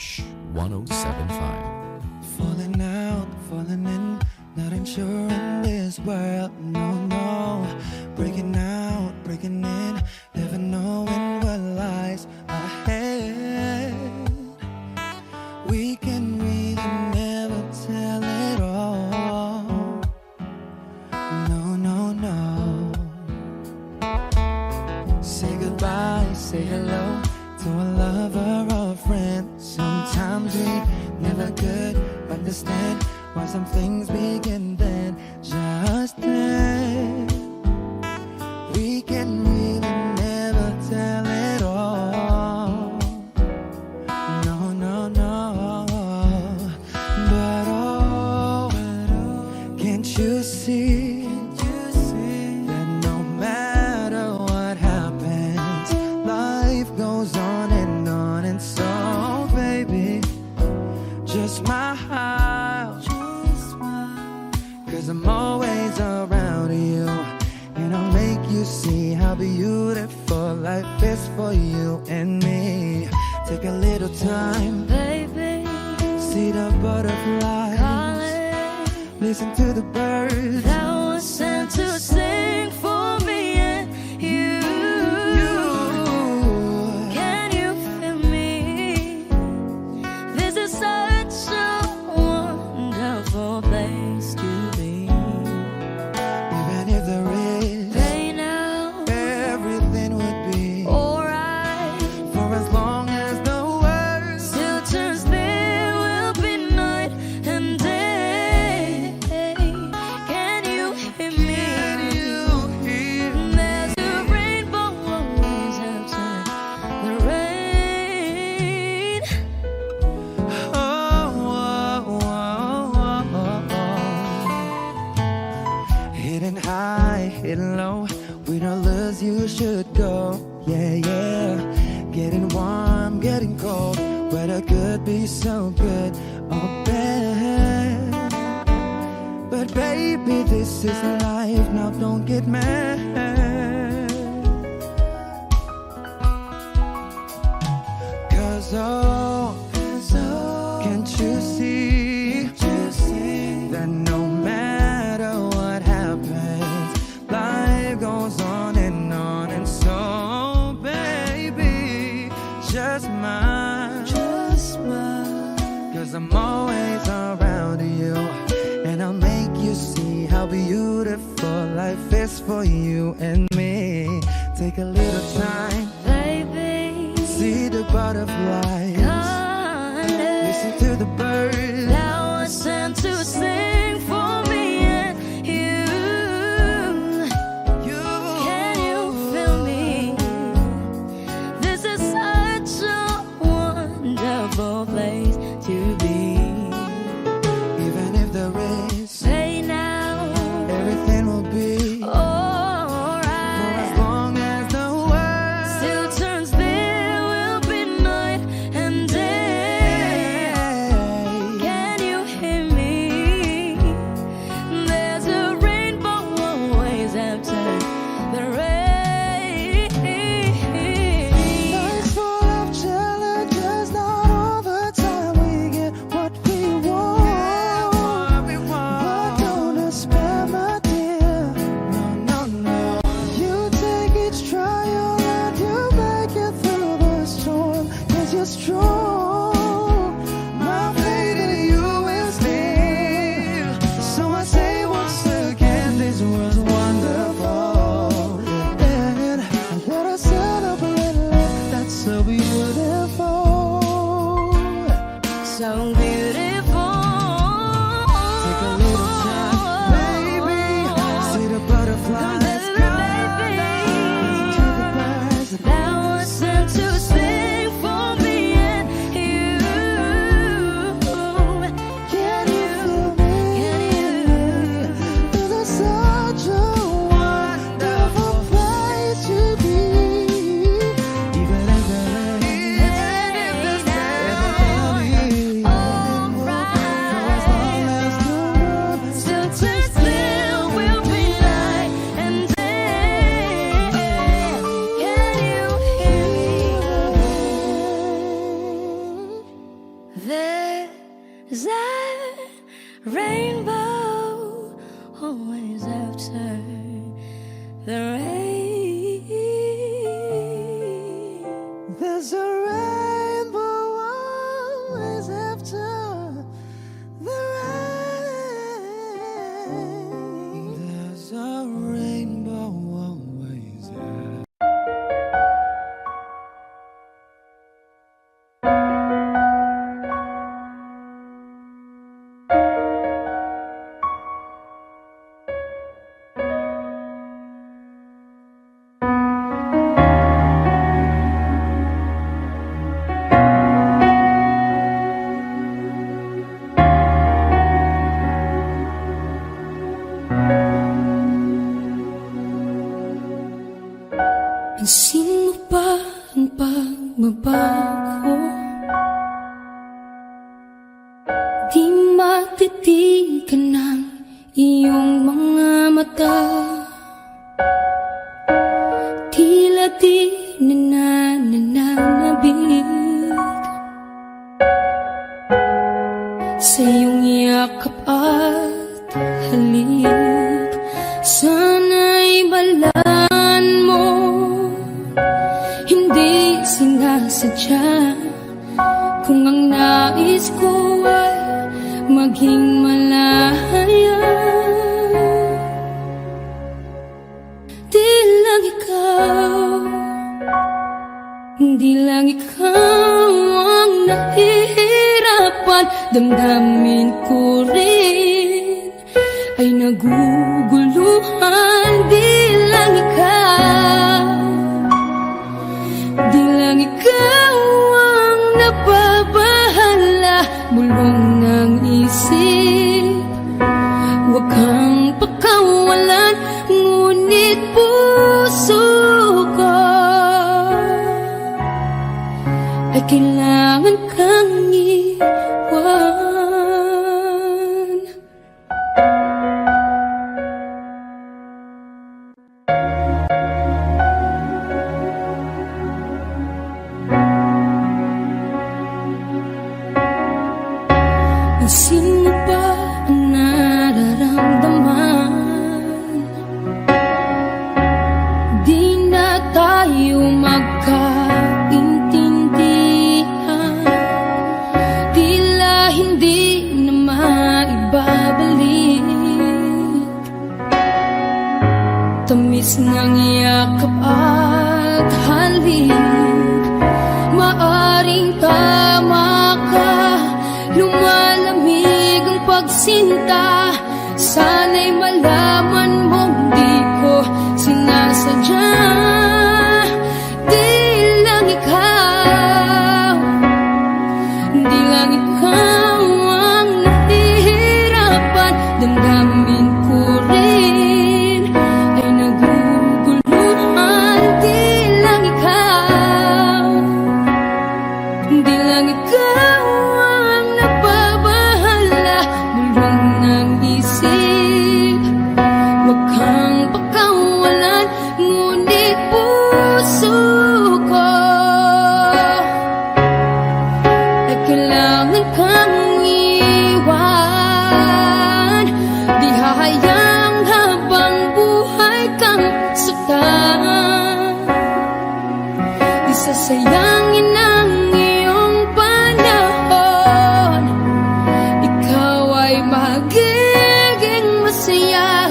Wish 1075. Falling out, falling in, not unsure in this world, no, no. Breaking out, breaking in, never knowing what lies ahead. We can really never tell it all, no, no, no. Say goodbye, say hello to a lover or a friend. Sometimes we never could understand why some things begin then, just then. We can really never tell it all, no, no, no. But oh, can't you see that no matter what happens, life goes on, and so baby, just smile, 'cause I'm always around you, and I'll make you see how beautiful life is for you and me. Take a little time, Baby, see the butterflies, calling listen to the birds. that was sent to sing for me and you. Can you feel me? This is such a wonderful place to be. Even if there is Hey now, everything would be alright. for as long as the world Still turns there will be night and day. Can you hear me? you hear. There's a rainbow always after the rain. Hidden high, hidden low, with all us you should go. Yeah, yeah. Getting warm, getting cold, weather could be so good or bad. But baby, this is life, now don't get mad. 'Cause oh, can't you see that no matter what happens, life goes on, and so baby, just smile, 'cause I'm always around you, and I'll make you see how beautiful life is for you and me. Take a little time, Baby, see the butterflies, listen to the birds. that was sent to sing for me and you. Can you feel me? This is such a wonderful place to be. Even if there is, Hey now, everything will be for alright. as long as the world Still turns there will be night and day. Can you hear me? rainbow always after the rain. There's a rainbow always after the rain. There's a rainbow always after. Pansin mo ba ang pagbabago? Di matitigan ng iyong mga mata. Tila di nananabig sa iyong yakap at halik. Sana'y balaan mo, hindi sinasadya. Kung ang nais ko ay maging malaya, di lang ikaw, di lang ikaw ang nahihirapan. Damdamin ko rin ay naguguluhan. Di lang ikaw, di lang ikaw ang nababahala. Bulong ng isip, huwag kang pakawalan. Ngunit puso ko ay kailangan kang iwan. Pansin mo ba ang nararamdaman? Di na tayo magkaintindihan. Tila hindi na maibabalik tamis ng yakap at halik. Maaring tama ka, lumalamig ang pagsinta. Sana'y malaman mong di ko sinasadya. Di lang ikaw, di lang ikaw ang nahihirapan. Damdamin ko rin ay naguguluhan. Di lang ikaw, di lang ikaw ang nababahala. Bulong ng isip, huwag kang pakawalan. Ngunit puso ko ay kailangan kang iwan. Di hahayang habang buhay kang saktan. Di sasayangin ang iyong panahon. Ikaw ay magiging masaya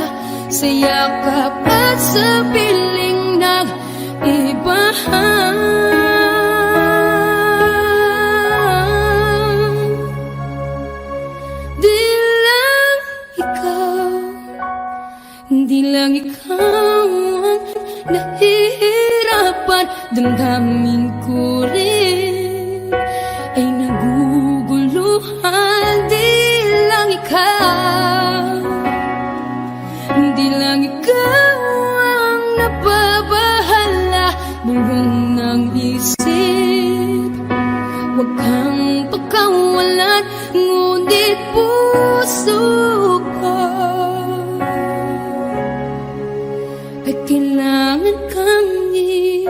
sa yakap at sa piling ng iba. Di lang ikaw, di lang ikaw ang nahihirapan. Damdamin ko rin ay naguguluhan. Di lang ikaw, di lang ikaw ang nababahala. Bulong ng isip, huwag kang pakawalan. Ngunit puso ko ay kailangan kang iwan.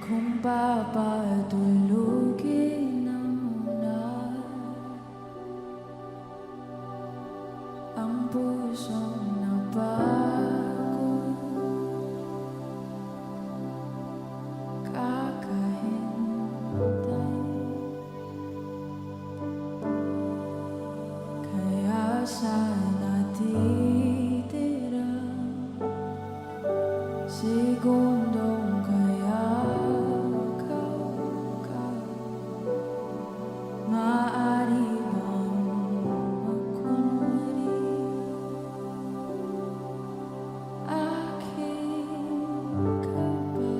kung papatulugin na muna ang pusong napagod, kakahintay. Kaya sana titira segundong kaya ka maaari bang magkunwari akin ka ba?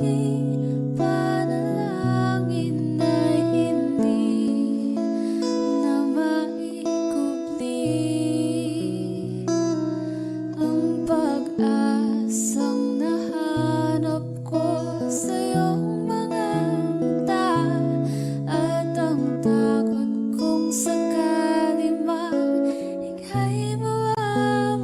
aking panalangin ay hindi na maikubli. Ang pag-asang nahanap ko sa iyong mga mata at ang takot kung sakali mang ika'y mawawala.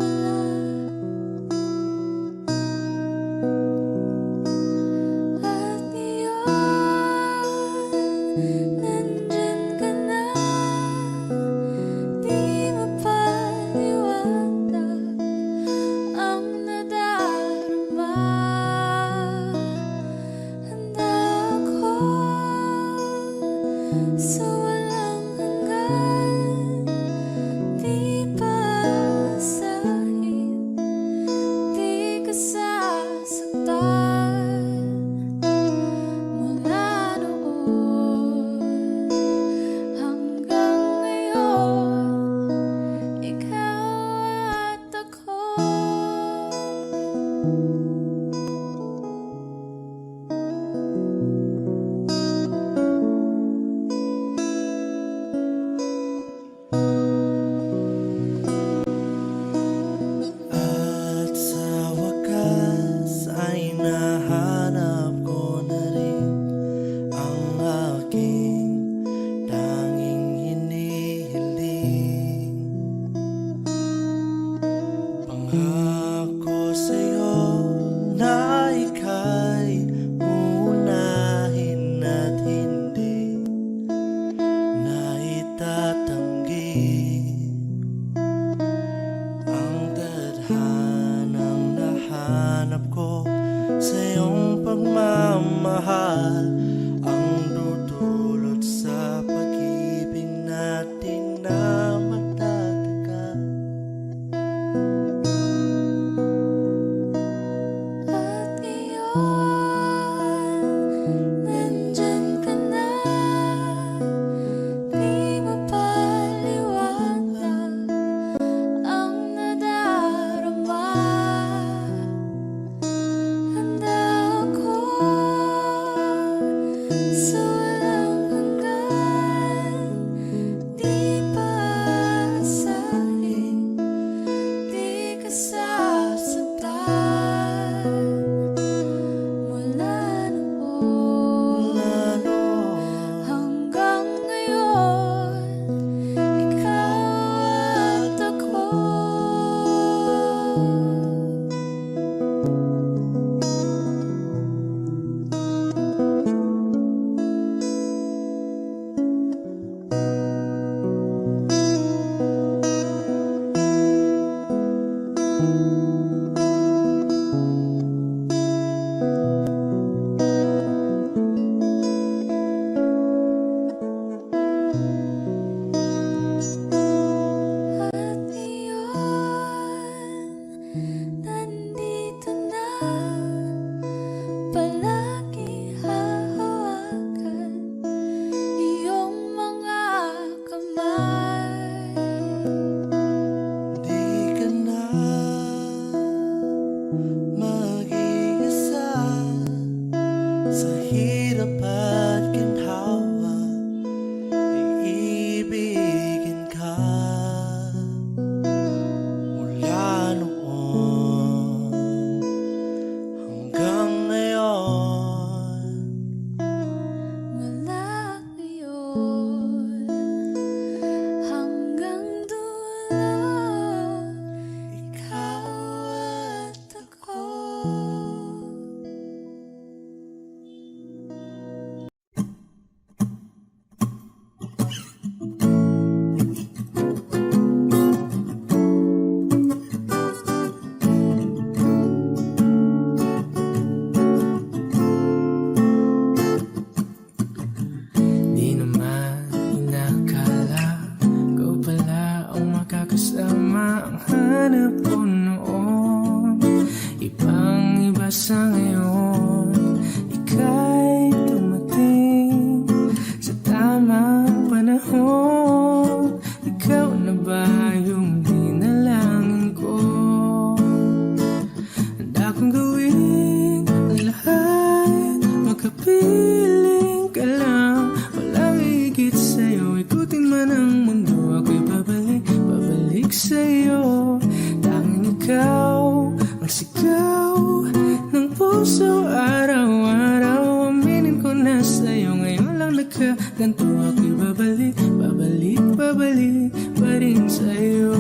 makapiling ka lang. Walang higit sa'yo, ikutin man ang mundo. Ako'y babalik, babalik sa'yo. Tanging ikaw ang sigaw ng puso araw-araw. Aminin ko na sa'yo, ngayon lang nagkaganto. Ako'y babalik, babalik, babalik pa rin sa'yo.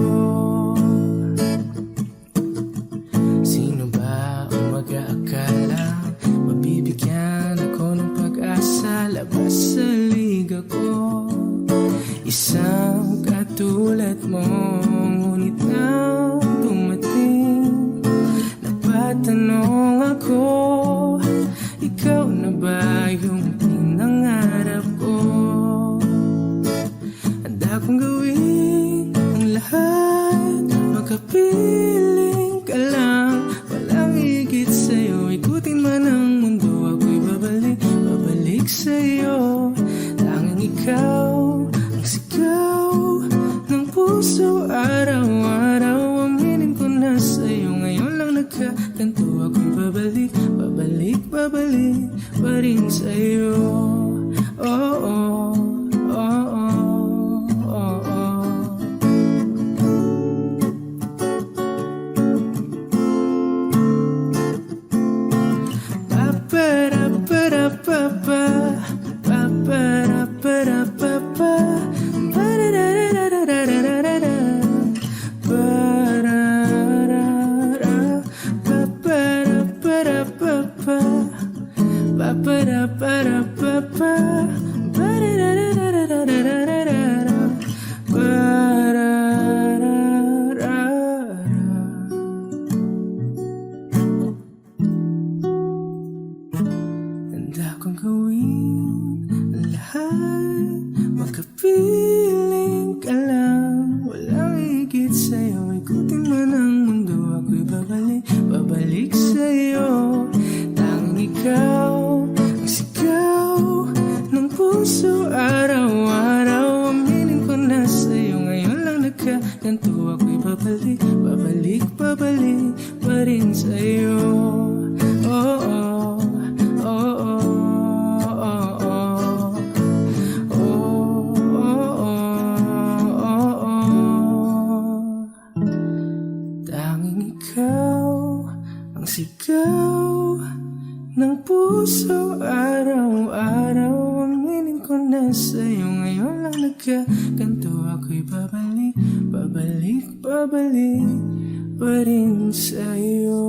Sino ba ang mag-aakala mabibigyan ako ng pag-asa? Labas sa liga ko, isang katulad mo. Ngunit nang dumating, napatanong ako, ikaw na ba yung pinangarap ko? Handa kong gawin ang lahat, makapiling ka lang. Walang higit sa'yo, ikutin man ang mundo. Ako'y babalik, babalik sa'yo. Tanging ikaw ang sigaw ng puso araw-araw. Aminin ko na sa'yo, ngayon lang nagkaganto. Ako'y babalik, babalik, babalik pa rin sa'yo. Oh, oh, oh, oh, oh, oh. Ba-ba-da-ba-da-ba-ba, ba-ba-da-ba-da-ba-ba, ba-da-da-da-da-da-da-da-da, ba-da-da-da, ba-ba-da-ba-da-ba-ba, ba-ba-da-ba-da-ba-ba, ba-da-da-da-da-da-da-da-da, ba-da-da-da. Handa kong gawin ang lahat, makapiling ka lang. Walang higit sa'yo, ikutin man ang mundo. Ako'y babalik, babalik sa'yo. Tanging ikaw ang sigaw ng puso araw-araw. Aminin ko na sa'yo, ngayon lang nagkaganto. Ako'y babalik, babalik, babalik pa rin sa'yo. Oh, oh, oh, oh, oh, oh. Oh, oh, oh, oh. Tanging ikaw ang sigaw ng puso araw-araw. Aminin ko na sa'yo, ngayon lang nagkaganto. Ako'y babalik, babalik, babalik pa rin sa'yo.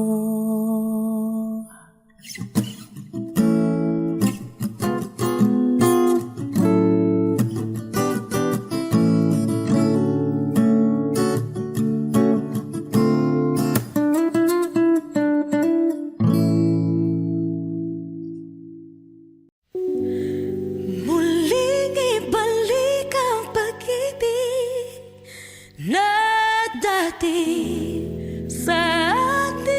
Muling ibalik ang pag-ibig na dati sa atin.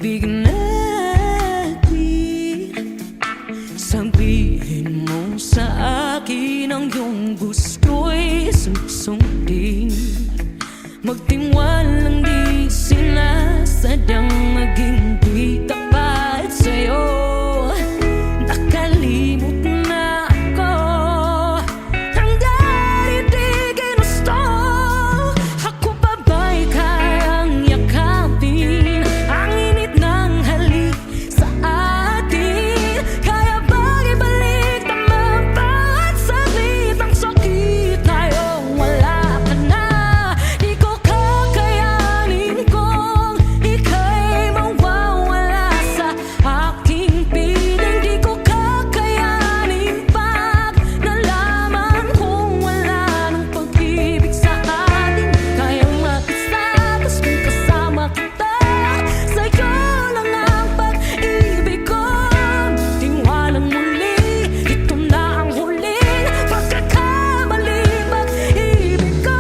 pag-ibig natin. Sabihin mo sa akin ang iyong gusto'y susundin. Magtiwalang di sinasadyang maging di tapat sa'yo. Nakalimot na ako ang dati di ginusto. Ako pa ba'y kayang yakapin ang init ng halik sa atin? Kaya bang ibalik naman bawat saglit ang sakit ngayong wala ka na? Di ko kakayanin kung ika'y mawawala sa aking piling. Di ko kakayanin pag nalaman kung wala nang pag-ibig sa atin. Kayang mag-isa, tas kung kasama kita, sa'yo lang ang pag-ibig ko. Tiwalang muli, ito na ang huling pagkakamali, pag-ibig ko.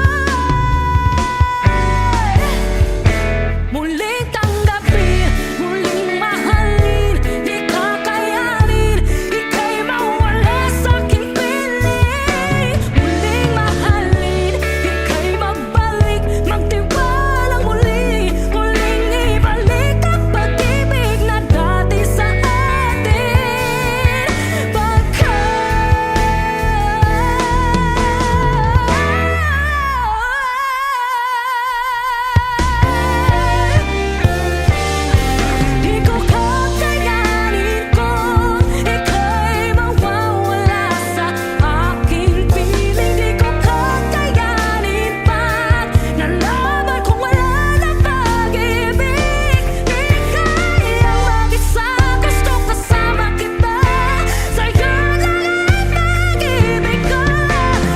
Muling tanggapin, muling mahalin, di kakayanin, ika'y mawala sa aking piling. Muling mahalin, ika'y magbalik, magtiwalang muli, muling ibalik ang pag-ibig na dati sa atin. Di ko kakayanin kung ika'y mawawala sa aking piling. Di ko kakayanin pag nalaman kung wala na pag-ibig. Di kaya mag-isa, gusto kasama kita, sa'yo lang ang pag-ibig ko.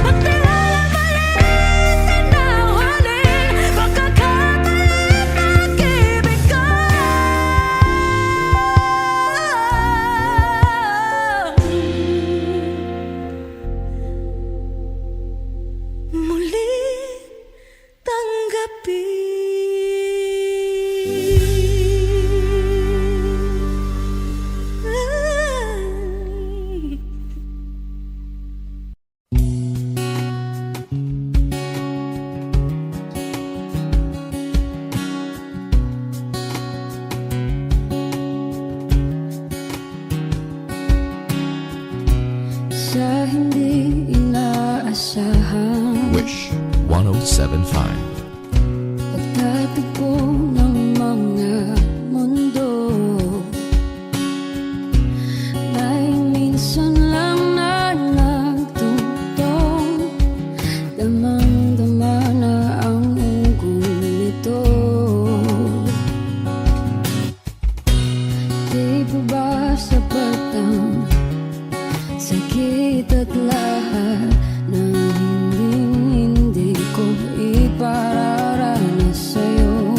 Magtiwalang maliit na huling pagkakabalik, pag-ibig ko. Muling tanggapin. Sa hindi inaasahan, Wish 1075. pagtatagpo ng mga mundo, may minsan lang na nagtutong, damang-dama na ang unggoy nito. Di pa ba sapat ang sakit at lahat na hindi ko ipararanas sa'yo?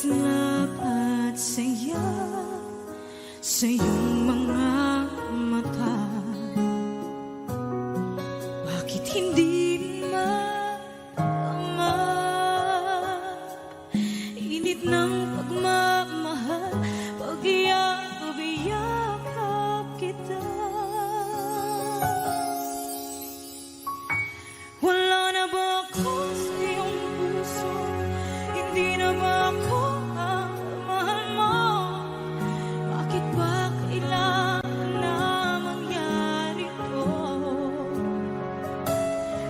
islap at saya sa iyong mga mata. Bakit hindi maama? Init ng pagmamahal, pag-iyakap kita. Wala na ba ako sa iyong puso? Hindi na ba ako ang mahal mo? Bakit ba kailangan na mangyari to?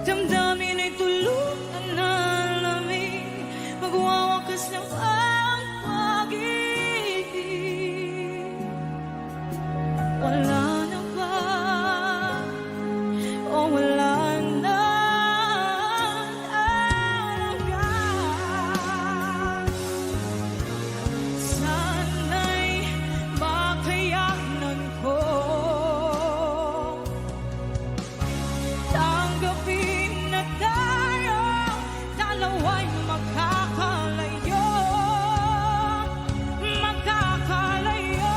Damdamin ay tulutan na lamig, magwawakas ng ang pag-ibig. Wala na ba? O wala na talaga? Sana'y makayanan ko tanggapin na tayo dalawa'y magkakalayo, magkakalayo.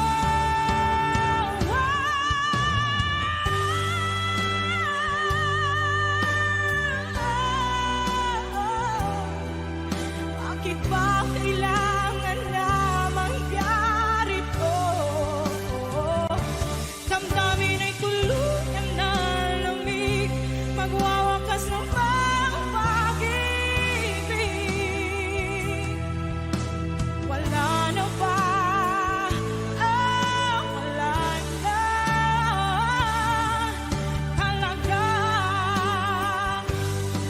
Bakit ba kailangan na mangyari to? Damdamin ay tuluyan na lamig, magwawakas ng pag-ibig. Wala na ba? Wala na talaga.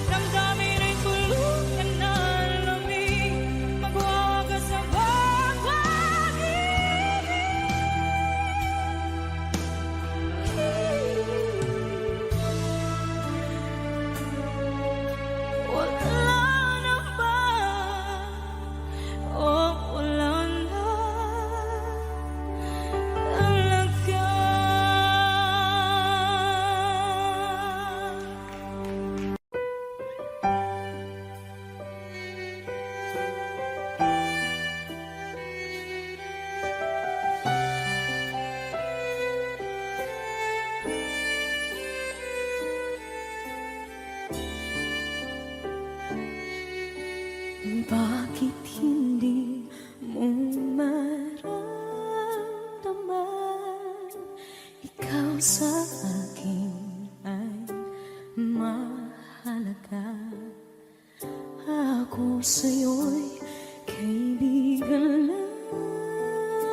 Damdamin ay tuluyan na lamig, magwawakas ng pag-ibig. Wala na ba? Wala na talaga. Bakit hindi mo maramdaman? Ikaw sa akin ay mahalaga. Ako sa'yo'y kaibigan lamang.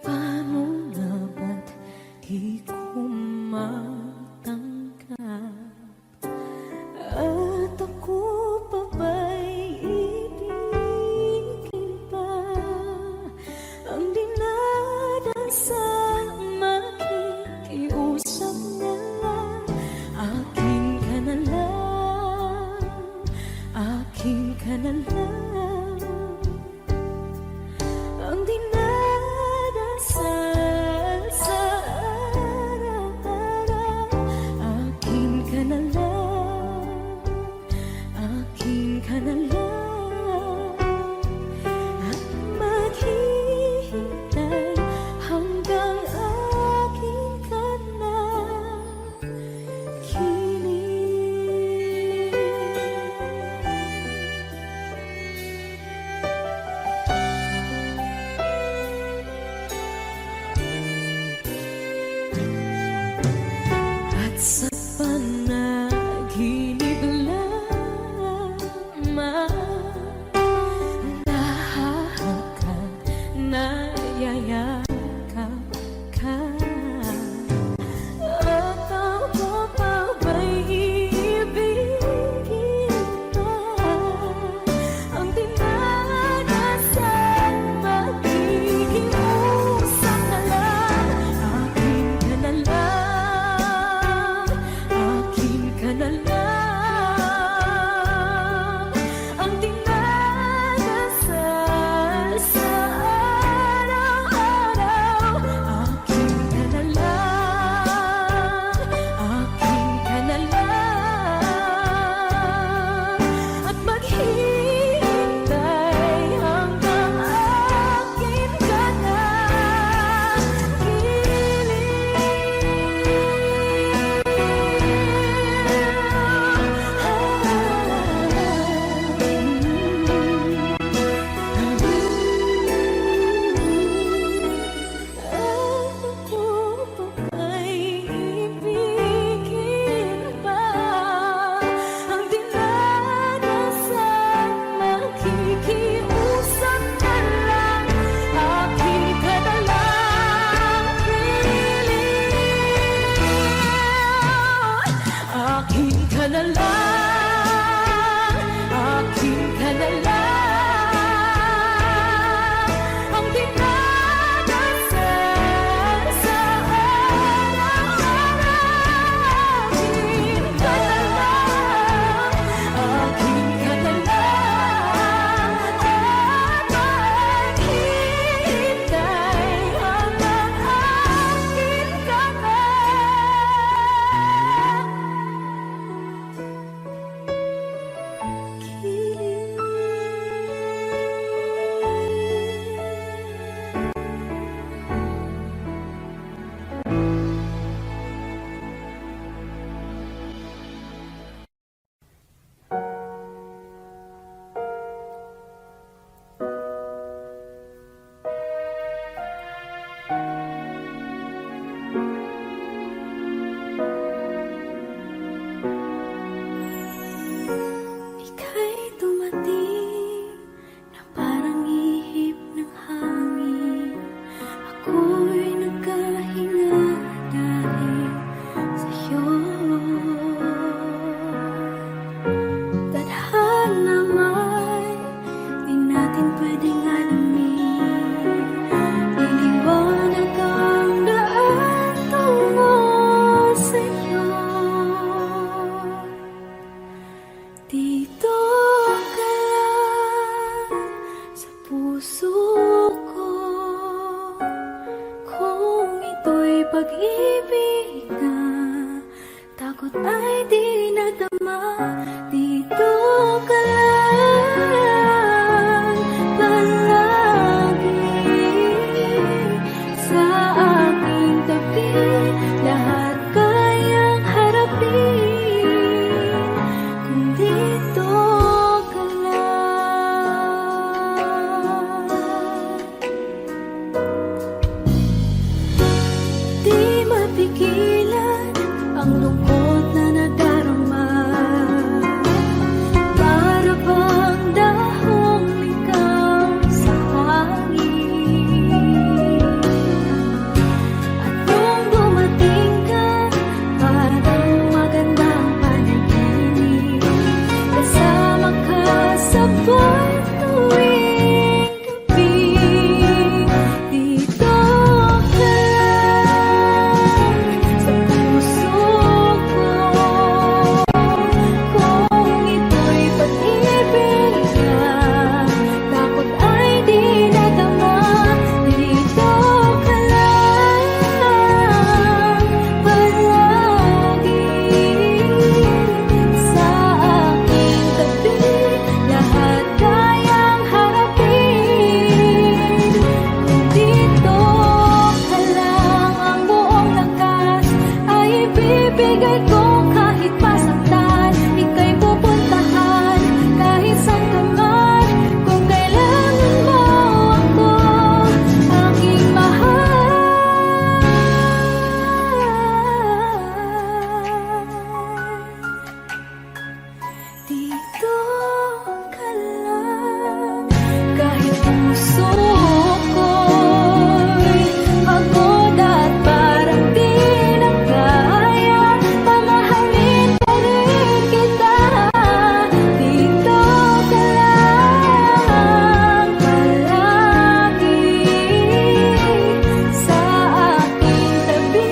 Paano nga ba't di ko matanggap? At ako pa ba'y ibigin pa? Ang dinadasal makikiusap na lang. Akin ka na lang, akin ka na lang. Ang dinadasal sa araw-araw. Akin ka na lang, akin ka na lang. At maghihintay hanggang akin ka na kinig. puso ko, kung ito'y pag-ibig na takot ay di nadama. Dito ka lang palagi sa aking tabi, lahat kayang harapin kung dito ka lang. Di mapigilan ang lungkot na nadarama, para bang dahong ikaw sa hangin. At nung dumating ka, parang magandang panaginip, kasama ka sa buwan tuwing gabi. Dito ka lang sa puso ko, kung ito'y pag-ibig na takot ay di nadama. Dito ka lang palagi sa aking tabi, lahat kayang harapin kung dito ka lang. Ang buong lakas ay ibibigay ko, kahit masaktan ika'y pupuntahan, kahit saan ka man. Kung kailangan mo ako, aking mahal, dito ka lang. Kahit puso ko'y pagod at parang di na kaya, mamahalin pa rin kita. Dito ka lang palagi sa aking tabi,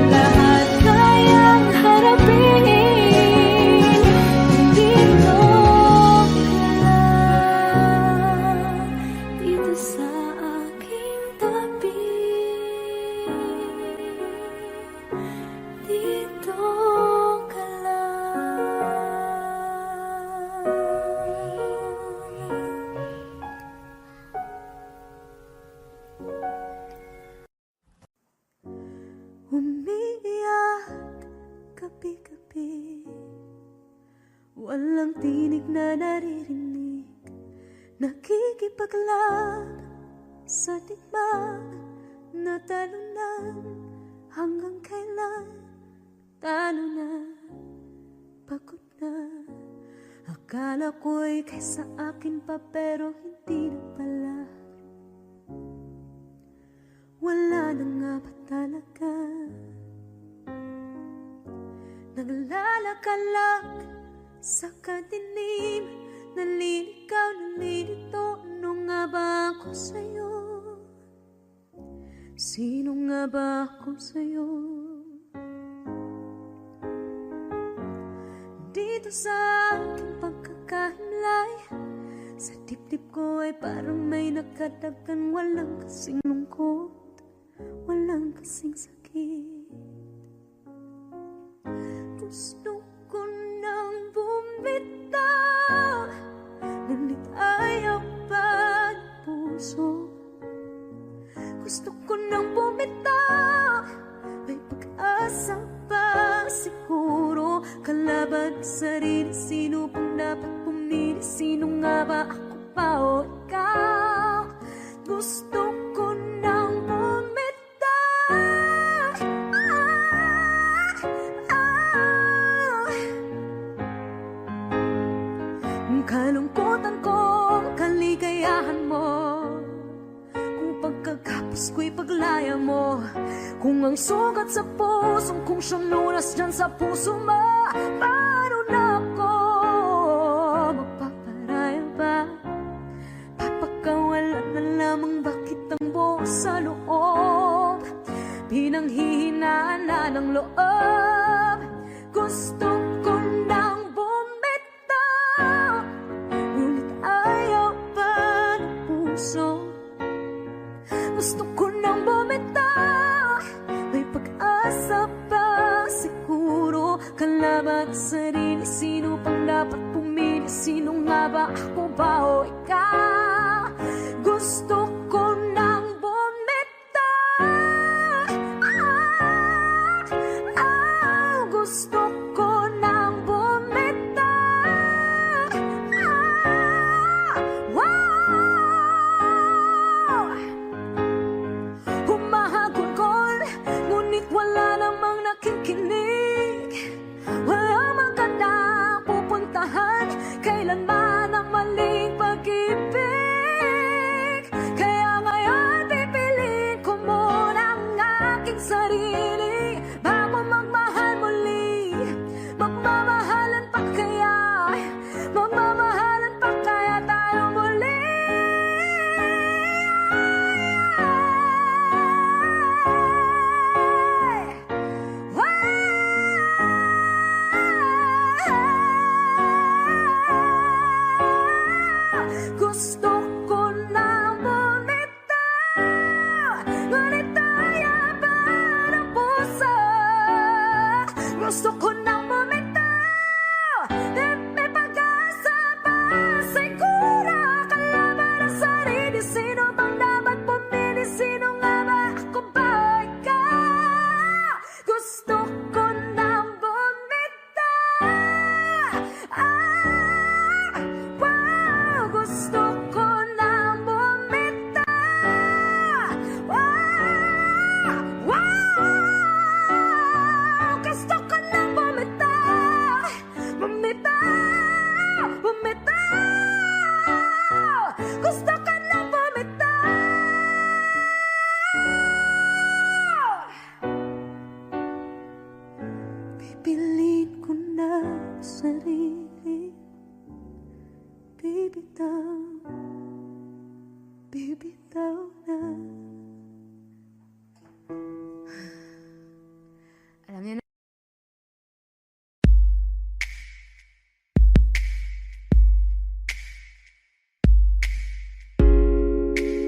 lahat kayang harapin kung dito ka lang. Dito sa aking tabi, dito ka lang. Umiiyak gabi-gabi, walang tinig na naririnig, nakikipaglag sa tikman na talunan. Hanggang kailan? Talo na, pagod na. Akala ko'y kaysa akin pa, pero hindi na pala. Wala na nga ba talaga? Naglalakalag sa kadilim, naliligaw, nalilito. Ano nga ba ako sa'yo? Sino nga ba ako sa'yo? Dito sa aking pagkakahimlay, sa dibdib ko ay parang may nakadagan. Walang kasing lungkot, walang kasing sakit. Gusto ko nang bumitaw, ngunit ayaw pa ng puso. Gusto ko nang bumitaw, may pag-asa pa siguro. Kalaban sa sarili, sino bang dapat pumili? Sino nga ba, ako pa o ikaw? Gusto ko nang bumitaw, kalungkutan ko, kaligayahan mo, kung pagkagapos ko'y paglaya mo. Kung ang sugat sa pusong kung siyang lunas dyan sa puso mo, paano na ako magpaparaya ba? Papakawalan na lamang ba kitang buo sa loob? Pinanghihinaan na ng loob. Gusto ko nang bumitaw, ngunit ayaw pa ng puso. Gusto ko nang bumitaw. May pag-asa pa siguro. Kalaban ang sarili. Sino pang dapat pumili? Sino nga ba? Ako ba o ikaw? Gusto ko nang bumitaw. Gusto ko nang bumitaw. Humahagulgol, ngunit wala namang nakikinig. Wala mang kandang pupuntahan, kailanman ang maling pag-ibig. Kaya ngayon pipiliin ko muna ang aking sarili bago magmahal muli. Magmamahalan pa kaya? Magmamahalan pa kaya tayo muli? Gusto ko nang bumitaw, ngunit kaya ba ng puso? Gusto ko nang bumitaw, may pag-asa pa siguro. Kalaban ang sarili, sino bang dapat pumili? Sino nga ba? Ako ba o ikaw? Gusto ko nang bumitaw. Gusto ko nang bumitaw. Gusto ko nang bumitaw. Bumitaw. Gusto ko nang bumitaw. Pipiliin ko na sarili. Bibitaw, bibitaw na. Alam niyo na.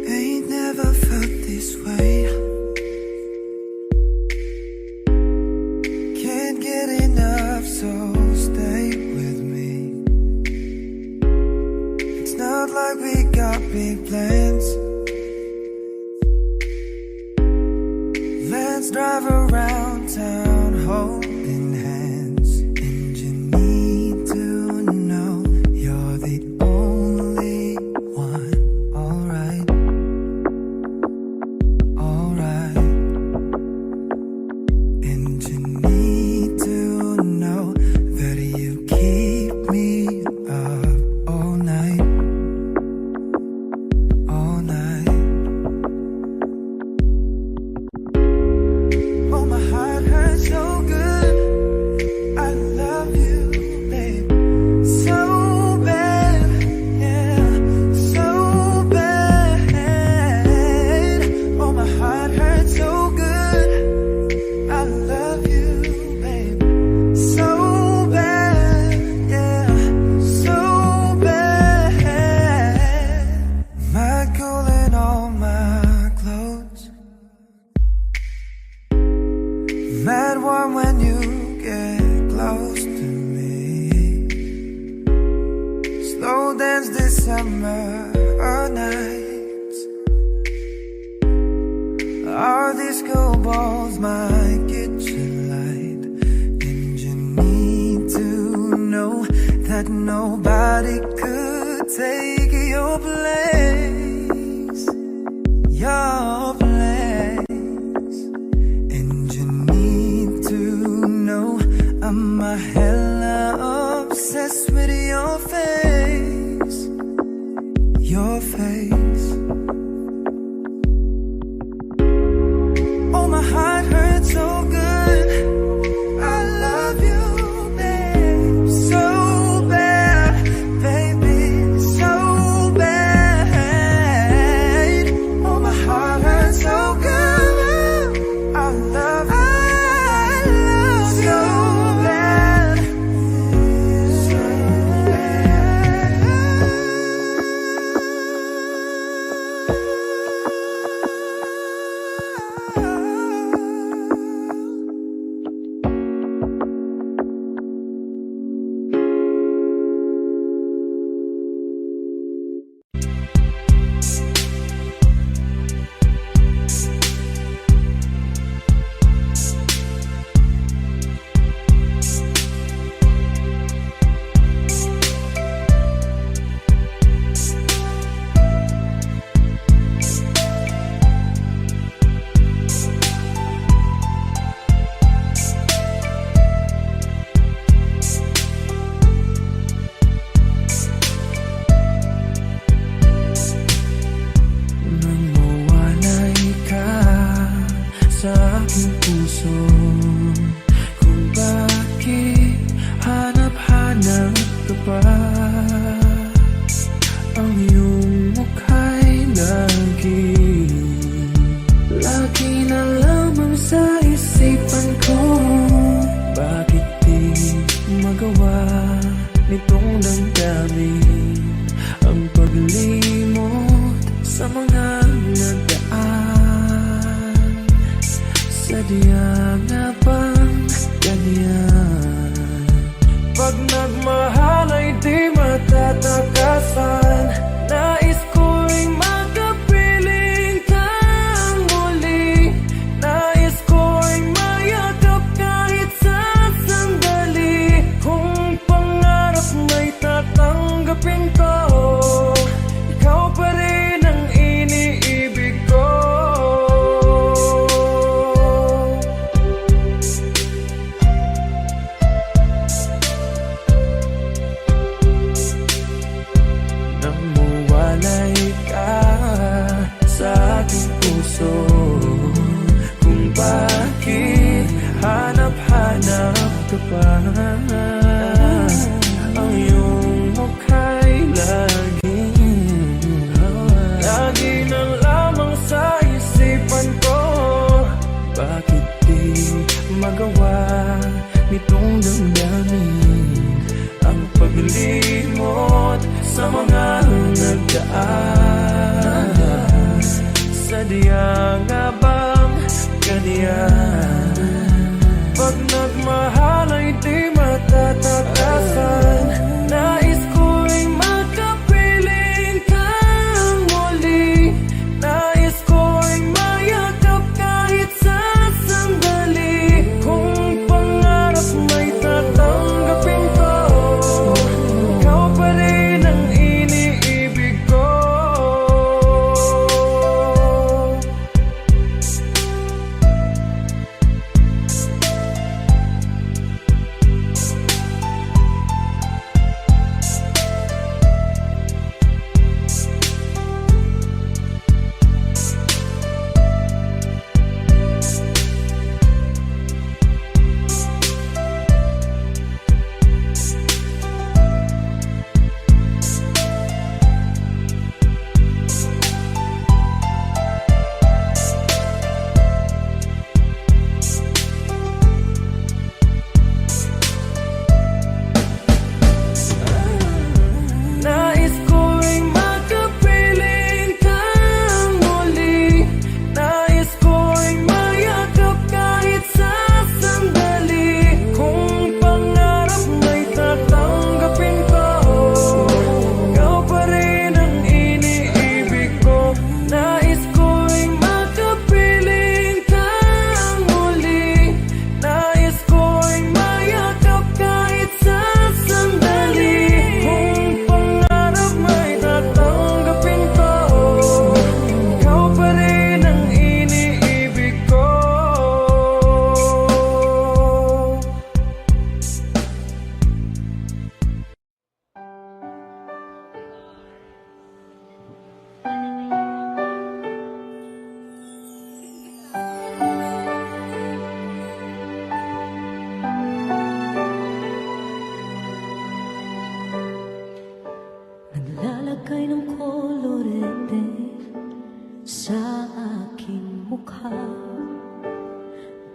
Ain't never felt this way. Can't get enough, so stay with me. It's not like we got big plans. Let's drive around town holding hands. And you need to know you're the only one. Alright, alright. And you need to know that you keep me up all night, all night. Oh, my heart hurts so good. I love you, babe, so bad, yeah, so bad. Oh, my heart hurts so good. I love you, babe, so bad, yeah, so bad. Mad cool in all my clothes, mad warm when you get close to me. Slow dance December nights. Our disco balls, my kitchen light. And you need to know that nobody could take your place, your place. And you need to know I'm a hella obsessed with your face, your face. Oh, my heart hurts so good. I love you, babe, so bad, baby, so bad. Oh, my heart hurts so good. I love you, so bad, so bad. Nang mawalay ka sa aking puso, kung bakit hanap-hanap ka pa, ang iyong mukha'y lagi na lamang sa isipan ko. Bakit di magawa nitong damdamin ang paglimot sa mga nagdaan? Sadya nga bang ganyan? Pag nagmahal ay di matatakasan. Nais ko'y makapiling kang muli. Nais ko'y mayakap kahit sa sandali. Kung pangarap may tatanggapin ko, ikaw pa rin ang iniibig ko. Nang mawalay ka sa aking puso, kung bakit hanap-hanap ka pa, ang iyong mukha'y lagi na lamang sa isipan ko. Bakit di magawa nitong damdamin ang paglimot sa mga nagdaan? Sadya nga bang ganyan? Pag nagmahal ay di matatakasan. Nais ko'y makapiling kang muli. Nais ko'y mayakap kahit sa sandali. Kung pangarap may tatanggapin ko, ikaw pa rin ang iniibig ko. Nais ko'y makapiling kang muli. Nais ko'y mayakap kahit sa sandali. Kung pangarap may tatanggapin ko, ikaw pa rin ang iniibig ko. Nais ko'y makapiling kang muli. Nais ko'y mayakap kahit sa sandali. Kung pangarap may tatanggapin ko, ikaw pa rin ang iniibig ko. Naglalagay ng kolorete sa aking mukha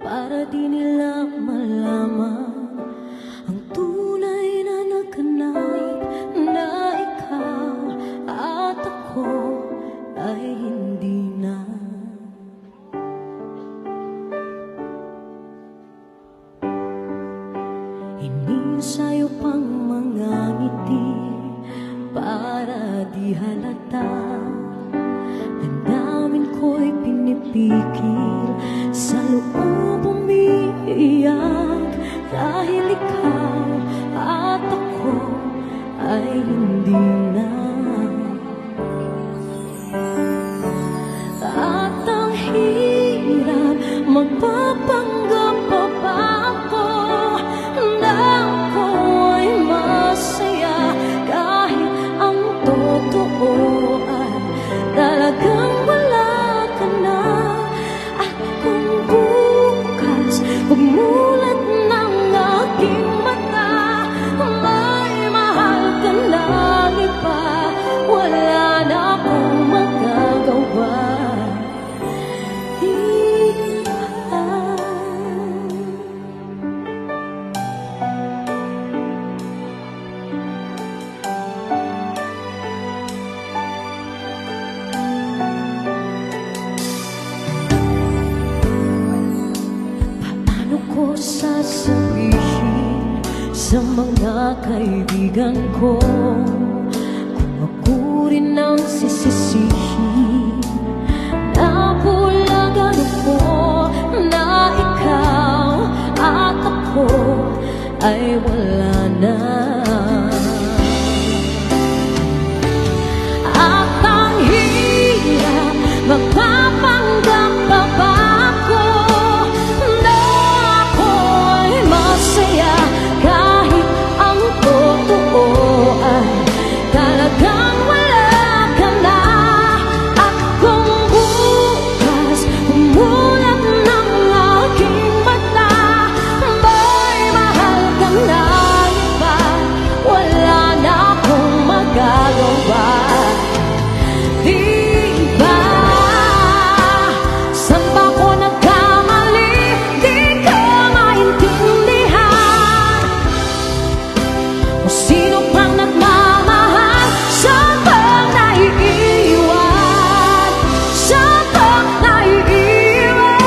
para di nila malaman ang tunay na naganap, na ikaw at ako ay hindi na. Inisayo pang mga ngiti para di di halata. Damdamin ko'y pinipigil, sa loob umiiyak, dahil ikaw at ako ay hindi na. At ang hirap, magpapanggap pa ba ako na ako ay masaya, kahit ang totoo ay talagang wala ka na. At kung bukas pagmulat ng aking mata, may mahal ka na iba, wala na akong magagawa. Paano ko sasabihin sa mga kaibigan ko kung ako rin ang sisisihin? Nabulagan ako na ikaw at ako ay wala na. At ang hirap, magpapanggap pa ba ako na ako'y masaya, kahit ang totoo ay talagang wala ka na. At kung bukas umulat ng aking mata, may mahal ka na iba, wala na akong magagawa. Di ba? Saan ba ko nagkamali? Di ko maintindihan. O sino pang nagmamahal? Saan bang naiiwan? Saan bang naiiwan?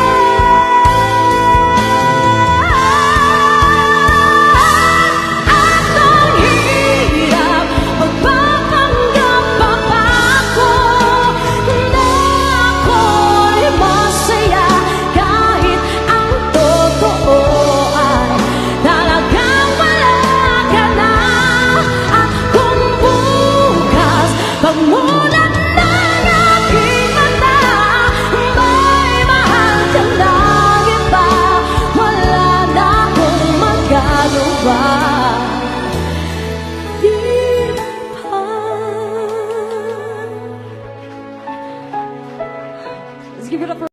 At ang hirap, magpapanggap pa ba ako na ako'y masaya, kahit ang totoo ay talagang wala ka na. At kung bukas pagmulat ng aking mata, may mahal ka na iba, wala na akong magagawa. Di ba? Let's give it up for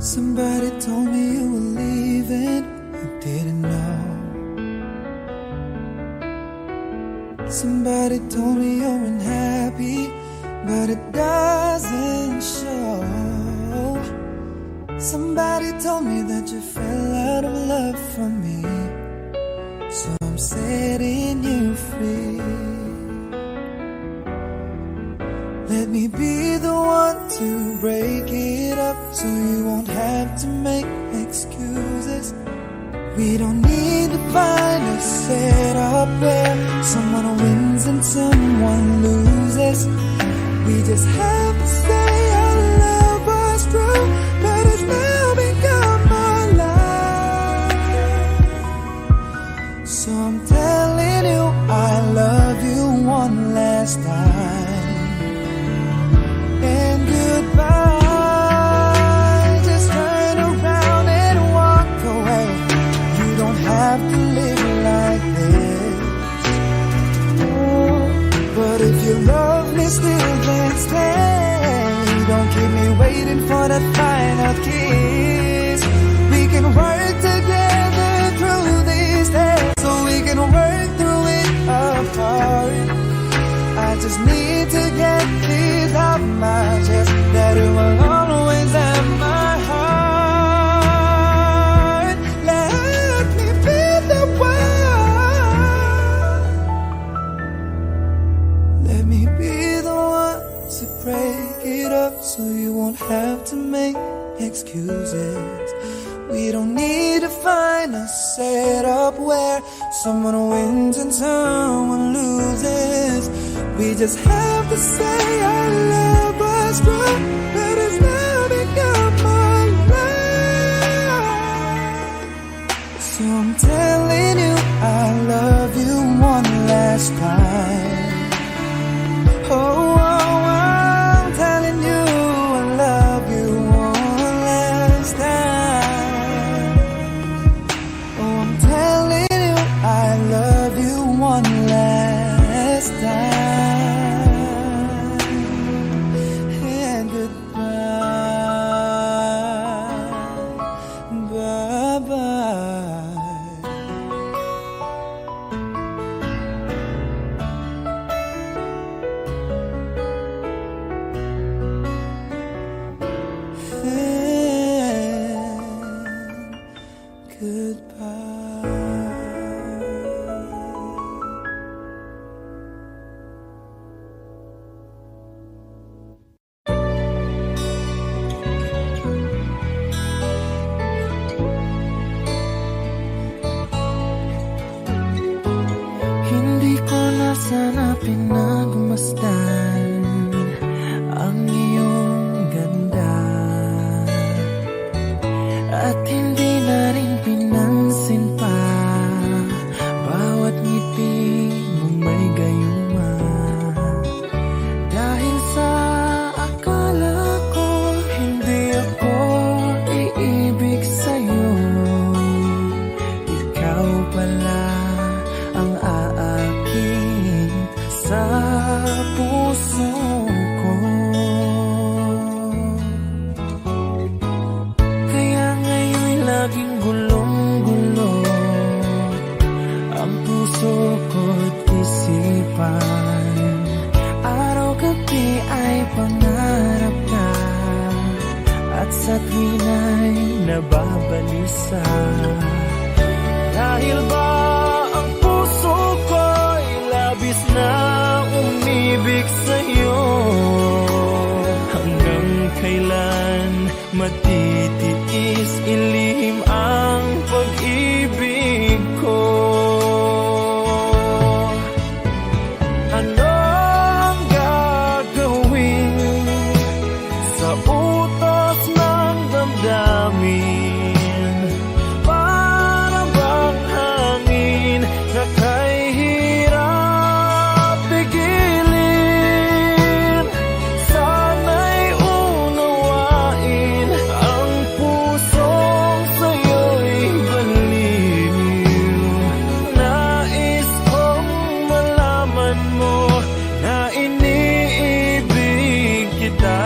Somebody told me you were leaving, I didn't know. Somebody told me you're unhappy, but it doesn't show. Somebody told me that you fell out of love for me, so I'm setting you free. Let me be the one to break it up, so you won't have to make excuses. We don't need to find a setup where someone wins and someone loses. We just have to say our love was true, but it's now become our life. So I'm telling you I love you one last time. And goodbye, just turn around and walk away. You don't have to live like this. Oh, but if you love me still, then stay. Don't keep me waiting for that final kiss. We can work together through these days. Someone wins and someone loses. We just have to say our love was wrong, but it's now become my life. So I'm telling you I love you one last time. Oh, I'm telling you I love you one last time. Oh, I'm telling you I love you one last time. And goodbye, bye-bye. Hindi ko na sana pinagmasdan ang iyong ganda, at hindi na rin pinansin pa bawat ngiti mong may gayuma. Dahil sa akala ko hindi ako iibig sa'yo, ikaw pala ang aakit sa puso ko. Kaya ngayon'y laging gulong-gulo ang puso ko't isipan. Araw-gabi ay pangarap ka, at sa tuwina'y nababalisa. Dahil ba ang puso ko'y labis na umibig sa'yo? Hanggang kailan matitiis ilihim ang pag-ibig ko? Ano ang gagawin sa utos ng damdamin? Para bang hangin na kay hirap pigilin? Sana'y unawain ang pusong sa'yo'y baliw. Nais kong malaman mo na iniibig kita.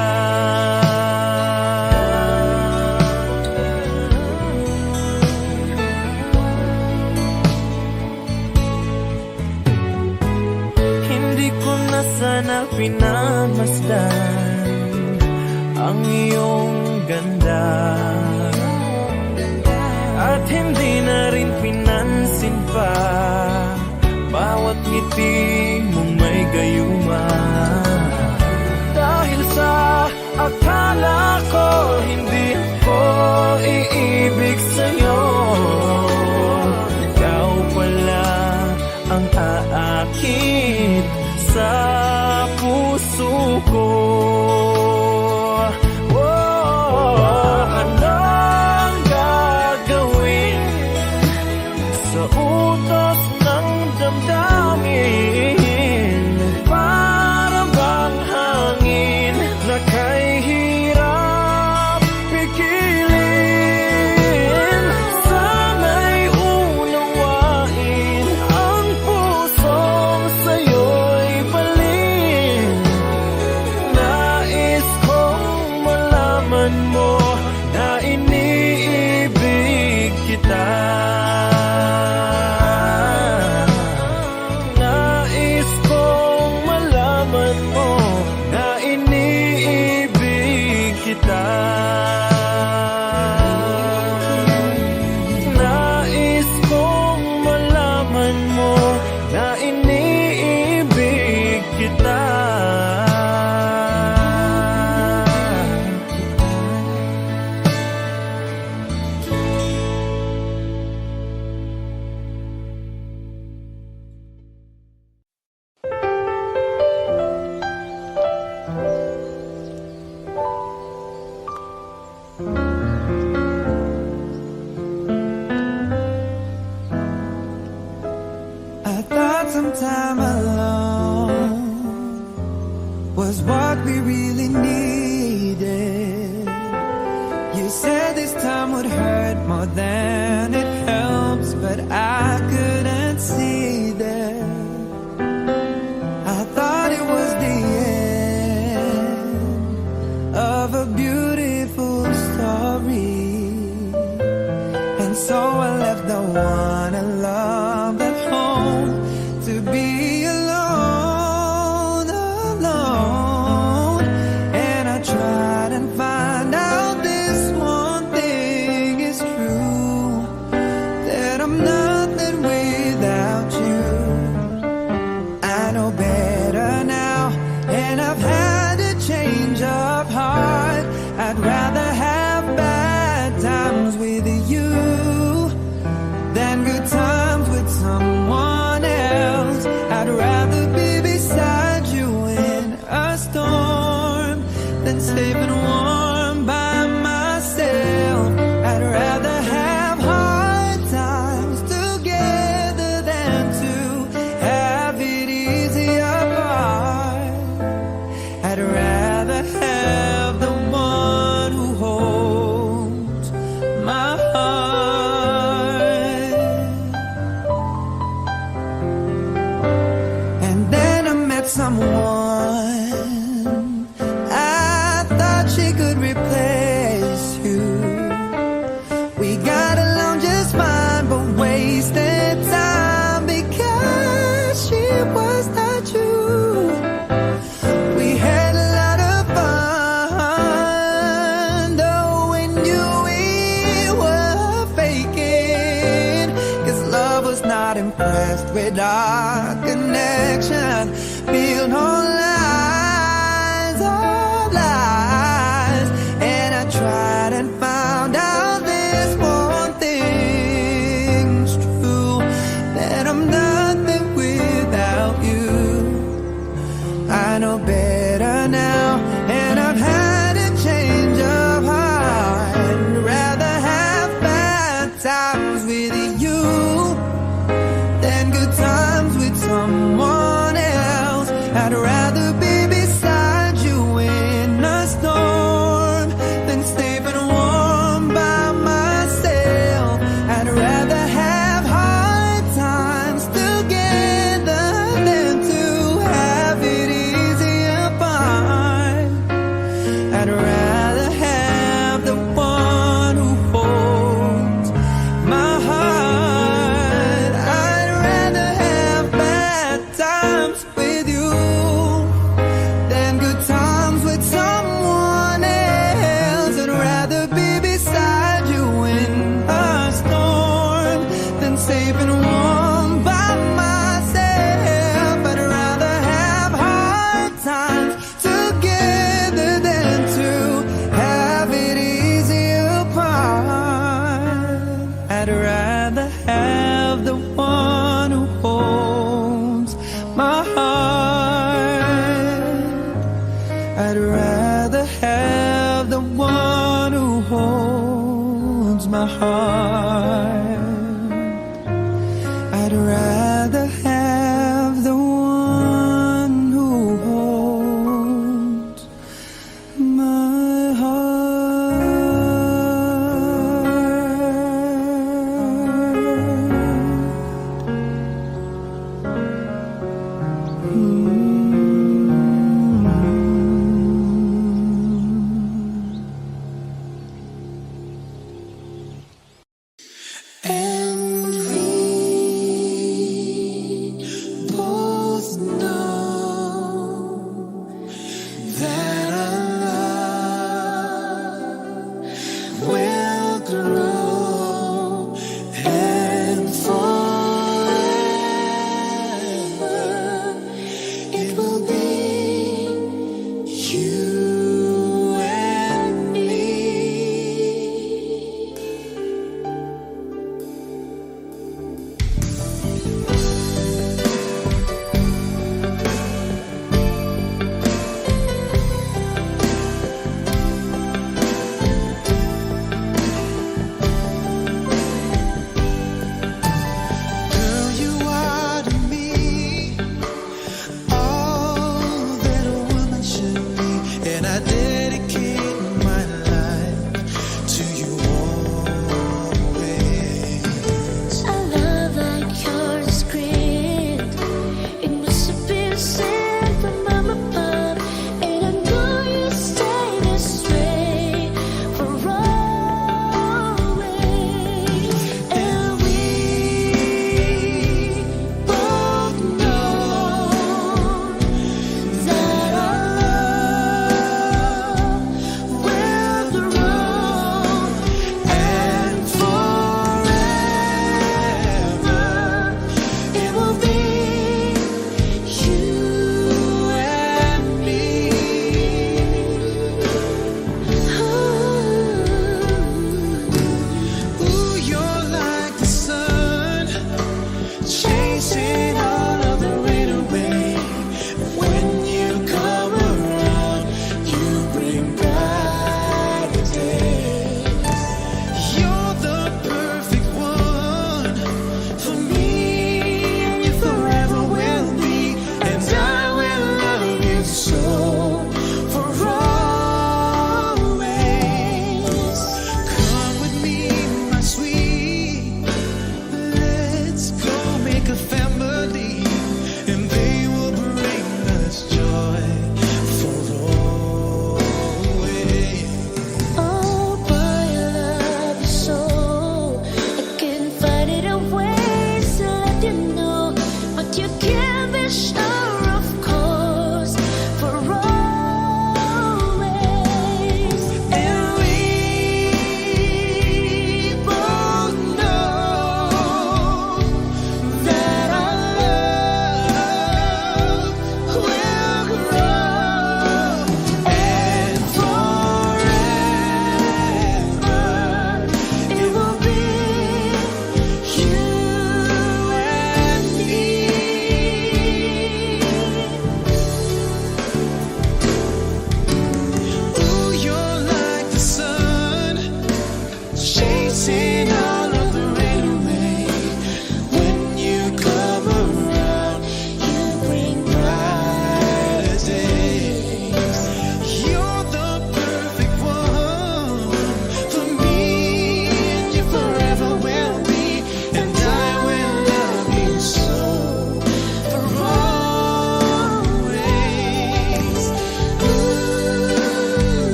Hindi ko na sana pinamasdan ang iyong ganda, at hindi na rin pinansin pa bawat ngiti mong may gayuma. Dahil sa akala ko hindi ako iibig sa'yo, ikaw pala ang aakit sa puso ko. Ano ang gagawin sa utos ng damdamin? Para bang hangin na kay hirap pigilin? Sana'y unawain ang pusong sa'yo'y balin. Nais kong malaman mo na iniibig kita. thought some time alone was what we really needed. You said this time would hurt more than it helps, but I couldn't see that. I thought it was the end of a beautiful story, and so I left the one I loved at home to be alone, alone. And I tried and find out this one thing is true, that I'm nothing without you. I know better now, and I've had a change of heart. I'd rather have bad times with you than good times with someone else. I'd rather be beside you in a storm than safe and warm by myself. I'd rather have hard times together than to have it easy apart. I'd rather have the one who holds my heart. And then I met someone I thought she could replace you. We got along just fine, but wasted time because she was not you. We had a lot of fun, though we knew we were faking, 'cause love was not impressed with our connection. Built on lies, all lies. And I tried and found out this one thing's true, that I'm nothing without you. I know better now, and I've had a change of heart. I'd rather have bad times with you than good times with someone else. I'd rather be beside you in a storm than safe and warm by myself. I'd rather have hard times together than to have it easy apart. I'd rather have the one who holds my heart. I'd rather have bad times with you than good times with someone else. I'd rather be beside you in a storm than safe and warm by myself. I'd rather have hard times together than to have it easy apart. I'd rather have the one who holds my heart. I'd rather have the one who holds my heart. I'd rather have the one who holds my And we both know that our love will grow, and forever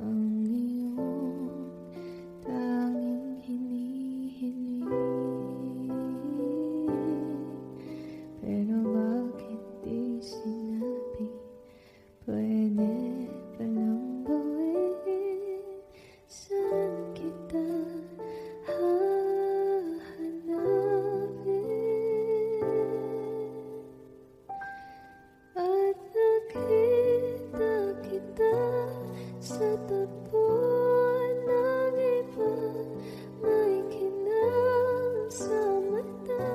ang iyong tanging hinihiling. Pero bakit di sinabi? Pwede palang gawin. Saan kita hahanapin? At nakita kita sa tapuan ng iba. May kinang sa mata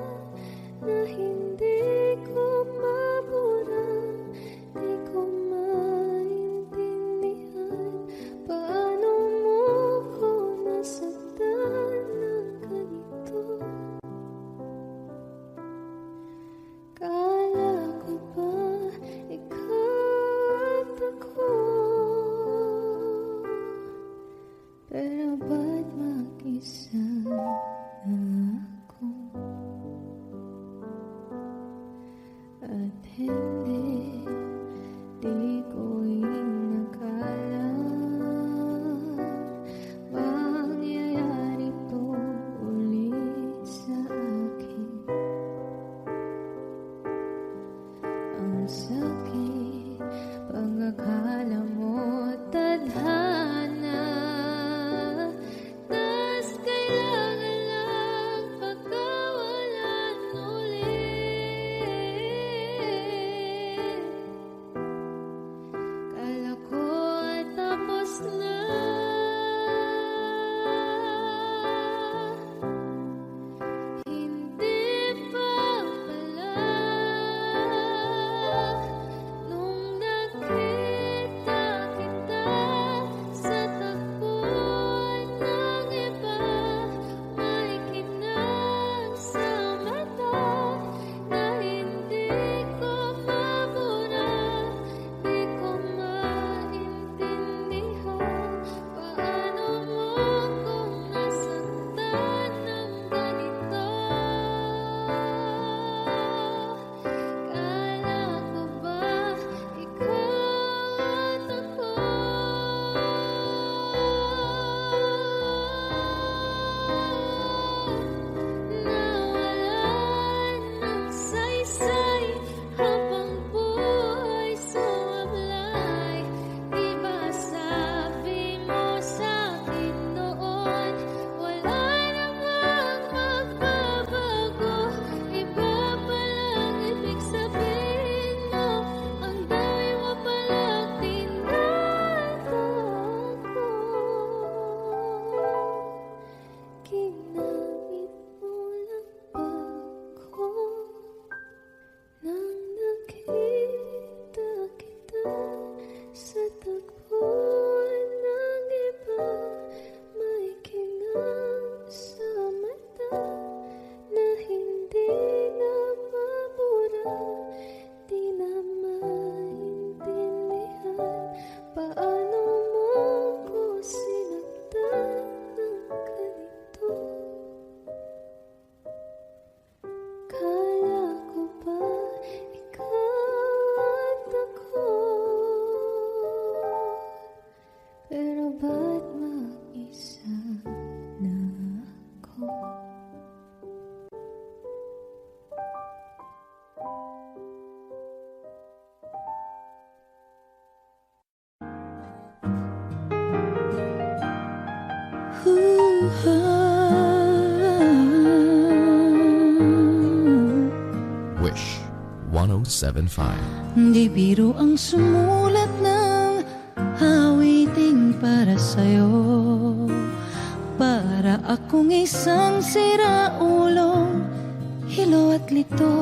na hindi ko mabura. Di ko maintindihan paano mo ko nasaktan ng ganito. Kala ko ba ikaw at ako? Pero ba't mag-isa na ako? At hindi, di ko inakala mangyayari to ulit sa akin. Ang sakit, pag-akala mo tadhana, tas kailangan lang pagkawalan ulit. Kala ko ay tapos na, hindi pa pala. Nung nakita kita sa tapuan ng iba, may kinang sa mata na hindi ko mabura. Di ko maintindihan paano mo kung nasaktan ng ganito. Kala ko ba ikaw at ako? Nawalan ng saysay habang buhay sumablay. Di ba sabi mo sa'kin noon, wala namang magbabago? Iba palang ibig sabihin mo, ang dami mo palang tinatago. Ginamit mo lang ba ko nang nakita kita sa tagpuan ng iba? May kinang sa mata na hindi na mabura. Di na maintindihan paano mo ko sinaktan ng ganito. Kala ko ba ikaw at ako? Pero ba't mag-isa na ako? Wish 1075. Di biro ang sumulat ng awiting para sa'yo. Para akong isang siraulong hilo at lito.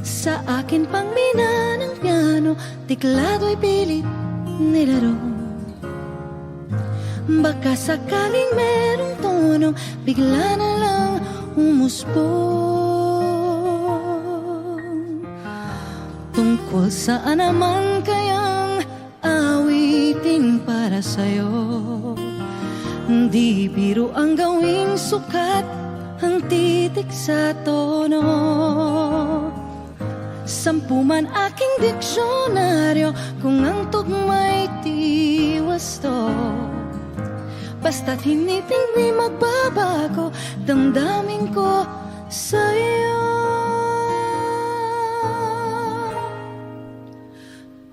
Sa akin pang mina ng piano, tiklado'y pilit nilaro. Baka sakaling merong tono, bigla na lang umusbong. Tungkol saan naman kayang awitin para sa'yo? Di biro ang gawing sukat ang titik sa tono. 10 man aking diksyonaryo kung ang tugma'y Basta't hindi magbabago damdamin ko sa'yo.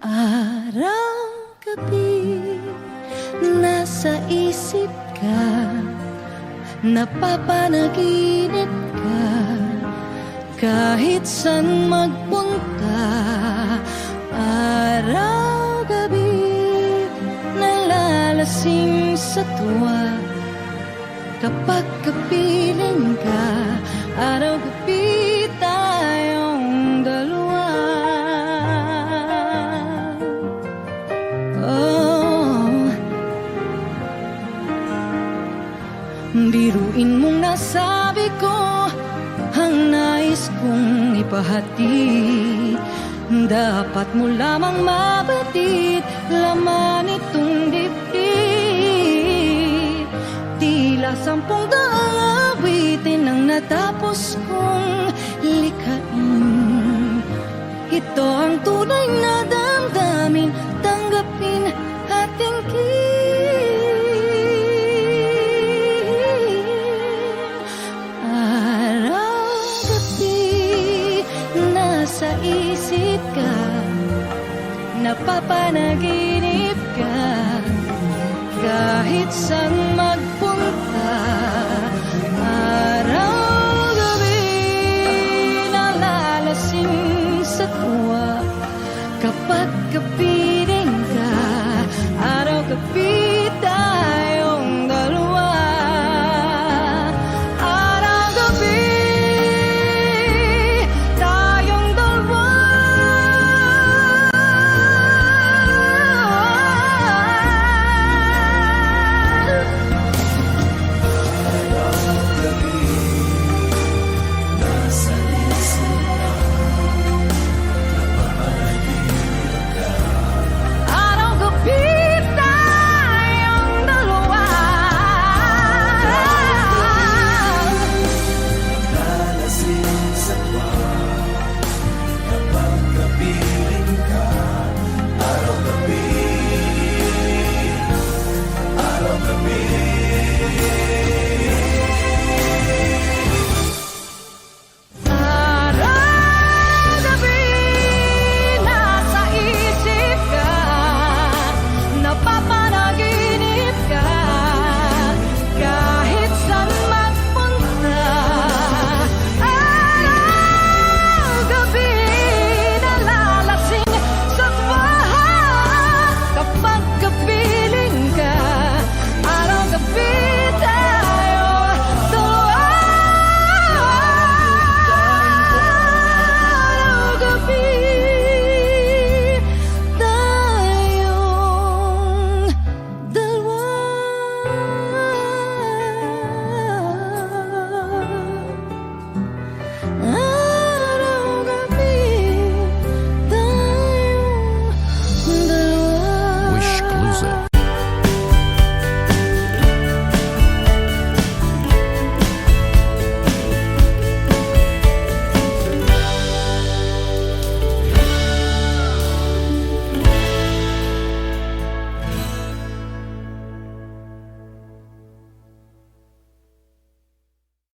Araw-gabi nasa isip ka, napapanaginip ka, kahit saan magpunta. Araw-gabi nalalasing sa tuwa, kapag kapiling ka, araw-gabi tayong dalawa. Oh, biruin mong nasabi ko ang nais kong ipahatid. Dapat mo lamang mabatid laman itong dibdib. Tila 10 awitin ang natapos kong likhain. Ito ang tunay na damdamin, tanggapin at tingin. Araw-gabi nasa isip ka, napapanaginip ka, kahit saan magpunta. Araw-gabi nalalasing sa tuwa, kapag kapiling